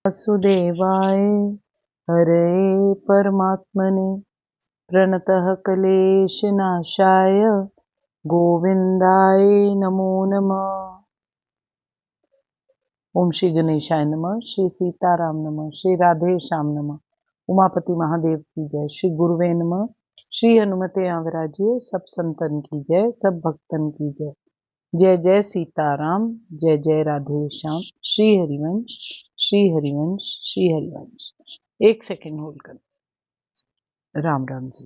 वासुदेवाय हरे परमात्मने प्रणतः क्लेशनाशाय गोविंदाय नमो नमः। ओम श्री गणेशाय नमः, श्री सीताराम नमः, श्री राधे श्याम नमः, उमापति महादेव की जय, श्री गुरुवे नमः, श्री हनुमते आंवराजिए, सब संतन की जय, सब भक्तन की जय। जय जय सीताराम, जय जय राधे श्याम, श्री हरिवंश, श्री हरिवंश, श्री हरिवंश। एक सेकंड होल्ड कर। राम राम जी।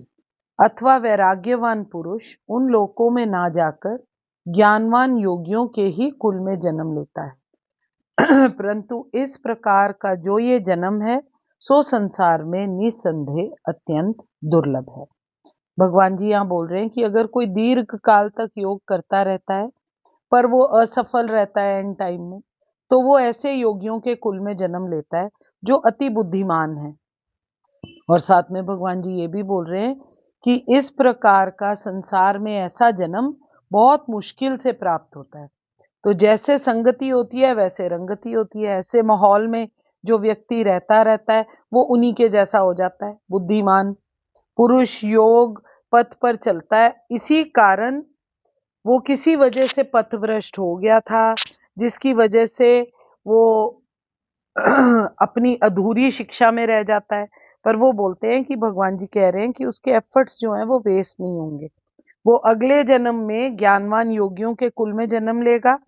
अथवा वैराग्यवान पुरुष उन लोकों में ना जाकर ज्ञानवान योगियों के ही कुल में जन्म लेता है। परंतु इस प्रकार का जो ये जन्म है सो संसार में निसंदेह अत्यंत दुर्लभ है। भगवान जी यहाँ बोल रहे हैं कि अगर कोई दीर्घ काल तक योग करता रहता है पर वो असफल रहता है एंड टाइम में, तो वो ऐसे योगियों के कुल में जन्म लेता है जो अति बुद्धिमान है। और साथ में भगवान जी ये भी बोल रहे हैं कि इस प्रकार का संसार में ऐसा जन्म बहुत मुश्किल से प्राप्त होता है। तो जैसे संगति होती है वैसे रंगति होती है। ऐसे माहौल में जो व्यक्ति रहता है वो उन्हीं के जैसा हो जाता है। बुद्धिमान पुरुष योग पथ पर चलता है, इसी कारण वो किसी वजह से पथभ्रष्ट हो गया था, जिसकी वजह से वो अपनी अधूरी शिक्षा में रह जाता है। पर वो बोलते हैं कि भगवान जी कह रहे हैं कि उसके एफर्ट्स जो हैं वो वेस्ट नहीं होंगे। वो अगले जन्म में ज्ञानवान योगियों के कुल में जन्म लेगा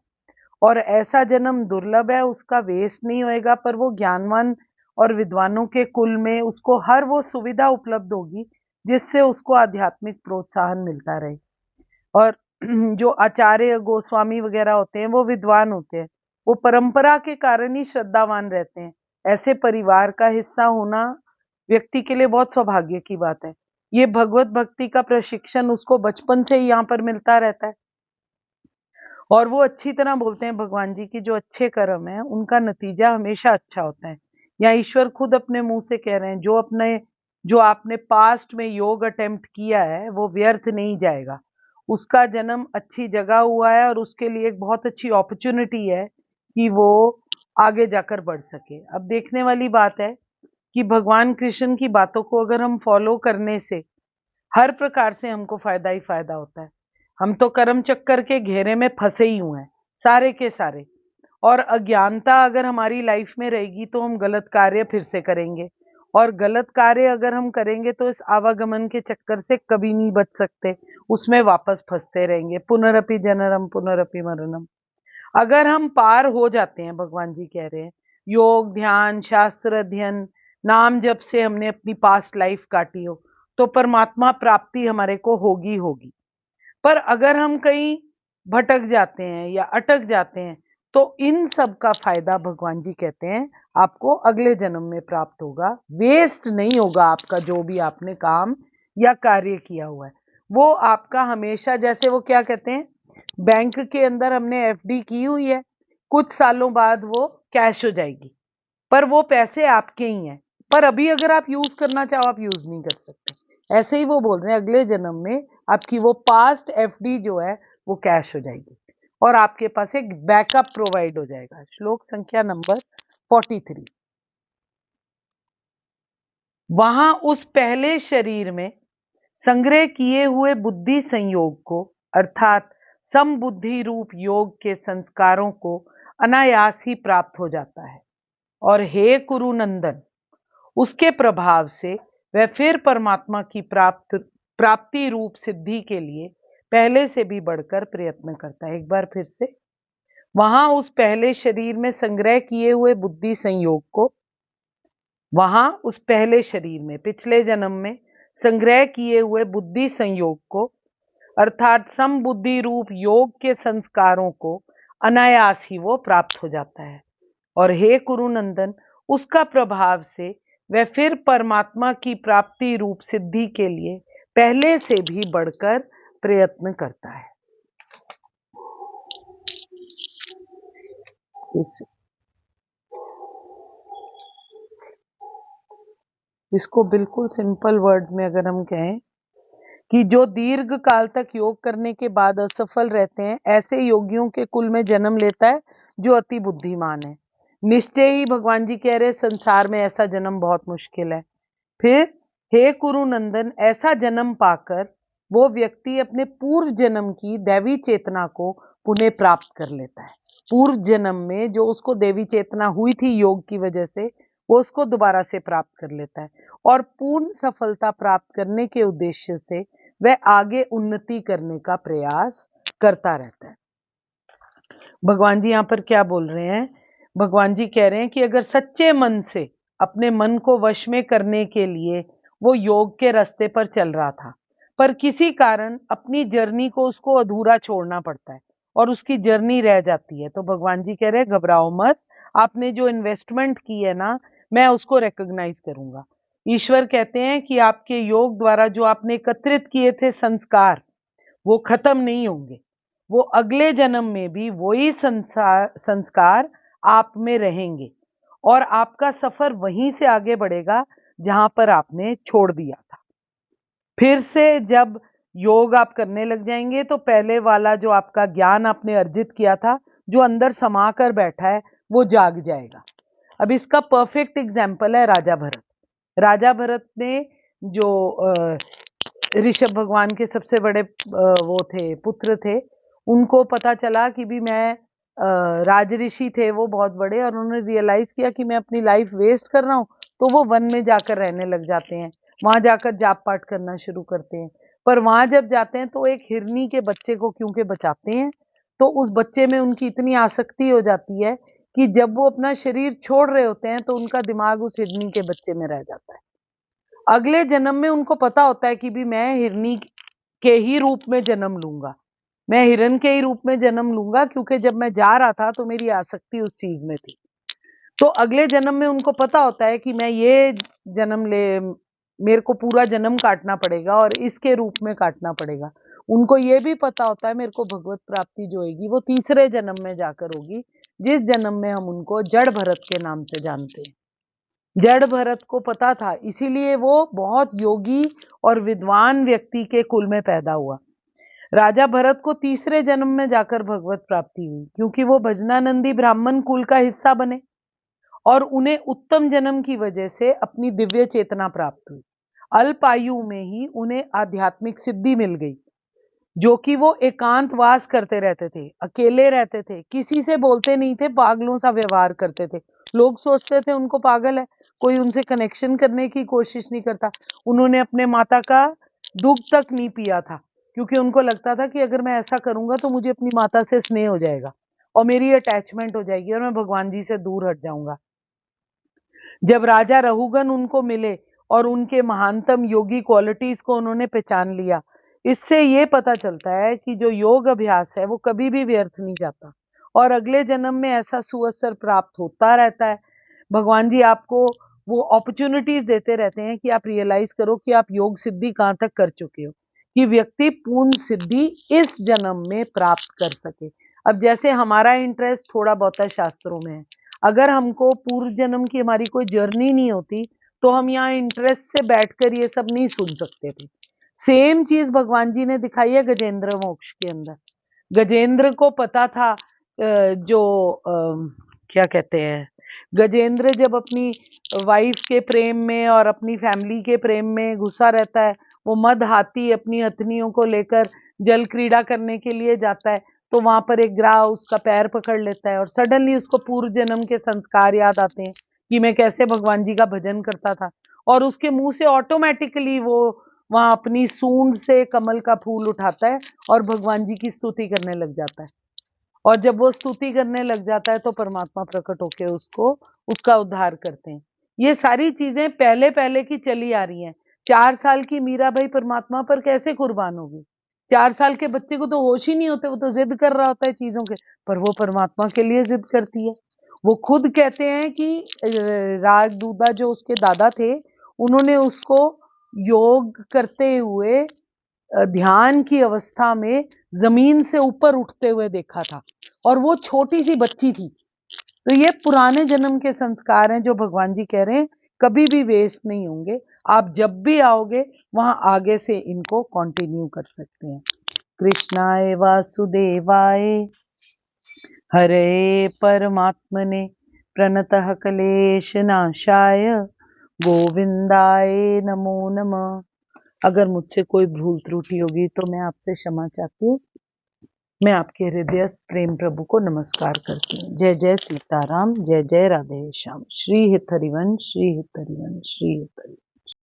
और ऐसा जन्म दुर्लभ है, उसका वेस्ट नहीं होएगा, पर वो ज्ञानवान और विद्वानों के कुल में उसको हर वो सुविधा उपलब्ध होगी जिससे उसको आध्यात्मिक प्रोत्साहन मिलता रहे। और जो आचार्य गोस्वामी वगैरह होते हैं वो विद्वान होते हैं, वो परंपरा के कारण ही श्रद्धावान रहते हैं। ऐसे परिवार का हिस्सा होना व्यक्ति के लिए बहुत सौभाग्य की बात है। ये भगवत भक्ति का प्रशिक्षण उसको बचपन से ही यहाँ पर मिलता रहता है। और वो अच्छी तरह बोलते हैं भगवान जी की जो अच्छे कर्म है उनका नतीजा हमेशा अच्छा होता है। या ईश्वर खुद अपने मुंह से कह रहे हैं जो आपने पास्ट में योग अटेम्प्ट किया है वो व्यर्थ नहीं जाएगा। उसका जन्म अच्छी जगह हुआ है और उसके लिए एक बहुत अच्छी अपॉर्चुनिटी है कि वो आगे जाकर बढ़ सके। अब देखने वाली बात है कि भगवान कृष्ण की बातों को अगर हम फॉलो करने से हर प्रकार से हमको फायदा ही फायदा होता है। हम तो कर्म चक्कर के घेरे में फंसे ही हुए हैं सारे के सारे। और अज्ञानता अगर हमारी लाइफ में रहेगी तो हम गलत कार्य फिर से करेंगे, और गलत कार्य अगर हम करेंगे तो इस आवागमन के चक्कर से कभी नहीं बच सकते, उसमें वापस फंसते रहेंगे। पुनरपि जननम पुनरपि मरणम। अगर हम पार हो जाते हैं, भगवान जी कह रहे हैं, योग ध्यान शास्त्र अध्ययन नाम जब से हमने अपनी पास्ट लाइफ काटी हो तो परमात्मा प्राप्ति हमारे को होगी होगी। पर अगर हम कहीं भटक जाते हैं या अटक जाते हैं तो इन सब का फायदा भगवान जी कहते हैं आपको अगले जन्म में प्राप्त होगा। वेस्ट नहीं होगा आपका जो भी आपने काम या कार्य किया हुआ है, वो आपका हमेशा, जैसे वो क्या कहते हैं, बैंक के अंदर हमने एफडी की हुई है, कुछ सालों बाद वो कैश हो जाएगी, पर वो पैसे आपके ही हैं। पर अभी अगर आप यूज करना चाहो आप यूज नहीं कर सकते। ऐसे ही वो बोल रहे हैं अगले जन्म में आपकी वो पास्ट एफडी जो है वो कैश हो जाएगी और आपके पास एक बैकअप प्रोवाइड हो जाएगा। श्लोक संख्या नंबर 43। वहां उस पहले शरीर में संग्रह किए हुए बुद्धि संयोग को अर्थात समबुद्धि रूप योग के संस्कारों को अनायास ही प्राप्त हो जाता है। और हे कुरुनंदन, उसके प्रभाव से वह फिर परमात्मा की प्राप्ति रूप सिद्धि के लिए पहले से भी बढ़कर प्रयत्न करता है। एक बार फिर से, वहां उस पहले शरीर में संग्रह किए हुए बुद्धि संयोग को, वहां उस पहले शरीर में पिछले जन्म में संग्रह किए हुए बुद्धि संयोग को अर्थात समबुद्धि रूप योग के संस्कारों को अनायास ही वो प्राप्त हो जाता है। और हे कुरुनंदन, उसका प्रभाव से वह फिर परमात्मा की प्राप्ति रूप सिद्धि के लिए पहले से भी बढ़कर प्रयत्न करता है। इसको बिल्कुल सिंपल वर्ड्स में अगर हम कहें कि जो दीर्घ काल तक योग करने के बाद असफल रहते हैं ऐसे योगियों के कुल में जन्म लेता है जो अति बुद्धिमान है। निश्चय ही भगवान जी कह रहे संसार में ऐसा जन्म बहुत मुश्किल है। फिर हे कुरुनंदन, ऐसा जन्म पाकर वो व्यक्ति अपने पूर्व जन्म की दैवी चेतना को पुनः प्राप्त कर लेता है। पूर्व जन्म में जो उसको देवी चेतना हुई थी योग की वजह से, वो उसको दोबारा से प्राप्त कर लेता है और पूर्ण सफलता प्राप्त करने के उद्देश्य से वह आगे उन्नति करने का प्रयास करता रहता है। भगवान जी यहाँ पर क्या बोल रहे हैं? भगवान जी कह रहे हैं कि अगर सच्चे मन से अपने मन को वश में करने के लिए वो योग के रास्ते पर चल रहा था, पर किसी कारण अपनी जर्नी को उसको अधूरा छोड़ना पड़ता है और उसकी जर्नी रह जाती है, तो भगवान जी कह रहे हैं घबराओ मत, आपने जो इन्वेस्टमेंट की है ना, मैं उसको रिकॉग्नाइज करूंगा। ईश्वर कहते हैं कि आपके योग द्वारा जो आपने एकत्रित किए थे संस्कार, वो खत्म नहीं होंगे। वो अगले जन्म में भी वही संस्कार आप में रहेंगे और आपका सफर वहीं से आगे बढ़ेगा जहां पर आपने छोड़ दिया था। फिर से जब योग आप करने लग जाएंगे तो पहले वाला जो आपका ज्ञान आपने अर्जित किया था, जो अंदर समा कर बैठा है, वो जाग जाएगा। अब इसका परफेक्ट एग्जाम्पल है राजा भरत। राजा भरत ने जो ऋषभ भगवान के सबसे बड़े वो थे, पुत्र थे, उनको पता चला कि भी मैं राजऋषि थे वो बहुत बड़े, और उन्होंने रियलाइज किया कि मैं अपनी लाइफ वेस्ट कर रहा हूँ, तो वो वन में जाकर रहने लग जाते हैं। वहां जाकर जाप पाठ करना शुरू करते हैं। पर वहां जब जाते हैं तो एक हिरनी के बच्चे को क्योंकि बचाते हैं, तो उस बच्चे में उनकी इतनी आसक्ति हो जाती है कि जब वो अपना शरीर छोड़ रहे होते हैं तो उनका दिमाग उस हिरनी के बच्चे में रह जाता है। अगले जन्म में उनको पता होता है कि भी मैं हिरनी के ही रूप में जन्म लूंगा, मैं हिरन के ही रूप में जन्म लूंगा, क्योंकि जब मैं जा रहा था तो मेरी आसक्ति उस चीज में थी। तो अगले जन्म में उनको पता होता है कि मैं ये जन्म ले, मेरे को पूरा जन्म काटना पड़ेगा और इसके रूप में काटना पड़ेगा। उनको ये भी पता होता है मेरे को भगवत प्राप्ति जो होगी वो तीसरे जन्म में जाकर होगी, जिस जन्म में हम उनको जड़ भरत के नाम से जानते हैं। जड़ भरत को पता था, इसीलिए वो बहुत योगी और विद्वान व्यक्ति के कुल में पैदा हुआ। राजा भरत को तीसरे जन्म में जाकर भगवत प्राप्ति हुई, क्योंकि वो भजनानंदी ब्राह्मण कुल का हिस्सा बने और उन्हें उत्तम जन्म की वजह से अपनी दिव्य चेतना प्राप्त हुई। अल्प आयु में ही उन्हें आध्यात्मिक सिद्धि मिल गई, जो कि वो एकांतवास करते रहते थे, अकेले रहते थे, किसी से बोलते नहीं थे, पागलों सा व्यवहार करते थे। लोग सोचते थे उनको पागल है, कोई उनसे कनेक्शन करने की कोशिश नहीं करता। उन्होंने अपने माता का दूध तक नहीं पिया था, क्योंकि उनको लगता था कि अगर मैं ऐसा करूंगा तो मुझे अपनी माता से स्नेह हो जाएगा और मेरी अटैचमेंट हो जाएगी और मैं भगवान जी से दूर हट जाऊंगा। जब राजा रहुगन उनको मिले और उनके महानतम योगी क्वालिटीज को उन्होंने पहचान लिया, इससे ये पता चलता है कि जो योग अभ्यास है वो कभी भी व्यर्थ नहीं जाता और अगले जन्म में ऐसा सुअवसर प्राप्त होता रहता है। भगवान जी आपको वो अपॉर्चुनिटीज देते रहते हैं कि आप रियलाइज करो कि आप योग सिद्धि कहाँ तक कर चुके हो, कि व्यक्ति पूर्ण सिद्धि इस जन्म में प्राप्त कर सके। अब जैसे हमारा इंटरेस्ट थोड़ा बहुत शास्त्रों में है, अगर हमको पूर्व जन्म की हमारी कोई जर्नी नहीं होती तो हम यहाँ इंटरेस्ट से बैठकर ये सब नहीं सुन सकते थे। सेम चीज भगवान जी ने दिखाई है गजेंद्र मोक्ष के अंदर। गजेंद्र को पता था जो क्या कहते हैं, गजेंद्र जब अपनी वाइफ के प्रेम में और अपनी फैमिली के प्रेम में घुसा रहता है, वो मद हाथी अपनी हथनियों को लेकर जल क्रीड़ा करने के लिए जाता है, तो वहां पर एक ग्राह उसका पैर पकड़ लेता है और सडनली उसको पूर्व जन्म के संस्कार याद आते हैं कि मैं कैसे भगवान जी का भजन करता था, और उसके मुंह से ऑटोमेटिकली वो वहां अपनी सूंड से कमल का फूल उठाता है और भगवान जी की स्तुति करने लग जाता है। और जब वो स्तुति करने लग जाता है तो परमात्मा प्रकट होकर उसको उसका उद्धार करते हैं। ये सारी चीजें पहले पहले की चली आ रही हैं। 4 साल की मीरा भाई परमात्मा पर कैसे कुर्बान होगी? 4 साल के बच्चे को तो होश ही नहीं होते, वो तो जिद कर रहा होता है चीजों के, पर वो परमात्मा के लिए जिद करती है। वो खुद कहते हैं कि राजदूता जो उसके दादा थे, उन्होंने उसको योग करते हुए ध्यान की अवस्था में जमीन से ऊपर उठते हुए देखा था और वो छोटी सी बच्ची थी। तो ये पुराने जन्म के संस्कार हैं जो भगवान जी कह रहे हैं कभी भी वेस्ट नहीं होंगे। आप जब भी आओगे वहां आगे से इनको कंटिन्यू कर सकते हैं। कृष्णाय वासुदेवाय हरे परमात्मने प्रणतः क्लेशनाशाय गोविंदाय नमो नमः। अगर मुझसे कोई भूल त्रुटि होगी तो मैं आपसे क्षमा चाहती हूँ। मैं आपके हृदय प्रेम प्रभु को नमस्कार करती हूँ। जय जय सीताराम, जय जय राधे श्याम। श्री हित हरिवंश, श्री हित हरिवंश, श्री हित हरिवंश।